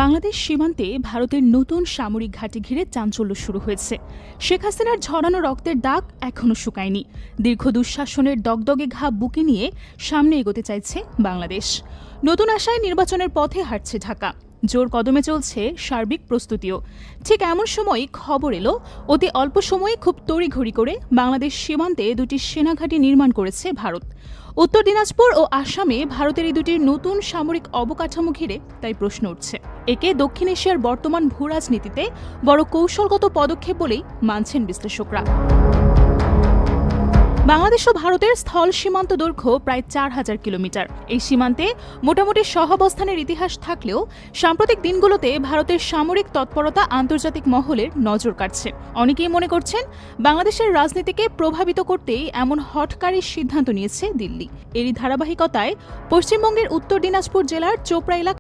বাংলাদেশ সীমান্তে ভারতের নতুন সামরিক ঘাঁটি ঘিরে চাঞ্চল্য শুরু হয়েছে। শেখ হাসিনার ঝরানো রক্তের দাগ এখনও শুকায়নি। দীর্ঘ দুঃশাসনের দগদগে ঘা বুকে নিয়ে সামনে এগোতে চাইছে বাংলাদেশ। নতুন আশায় নির্বাচনের পথে হাঁটছে ঢাকা। জোর কদমে চলছে সার্বিক প্রস্তুতিও। ঠিক এমন সময় খবর এলো, অতি অল্প সময়ে খুব তড়িঘড়ি করে বাংলাদেশ সীমান্তে দুটি সেনাঘাঁটি নির্মাণ করেছে ভারত। উত্তর দিনাজপুর ও আসামে ভারতের এই দুটি নতুন সামরিক অবকাঠামো ঘিরে তাই প্রশ্ন উঠছে। একে দক্ষিণ এশিয়ার বর্তমান ভূরাজনীতিতে বড় কৌশলগত পদক্ষেপ বলেই মানছেন বিশ্লেষকরা। বাংলাদেশ ও ভারতের স্থল সীমান্ত দৈর্ঘ্য প্রায় ৪,০০০ কিলোমিটার। এই সীমান্তে মোটামুটি সহাবস্থানের ইতিহাস থাকলেও সাম্প্রতিক দিনগুলোতে ভারতের সামরিক তৎপরতা আন্তর্জাতিক মহলের নজর কাড়ছে। অনেকেই মনে করছেন, বাংলাদেশের রাজনীতিকে প্রভাবিত করতেই এমন হঠকারী সিদ্ধান্ত নিয়েছে দিল্লি। এরই ধারাবাহিকতায় পশ্চিমবঙ্গের উত্তর দিনাজপুর জেলার চোপড়া এলাকা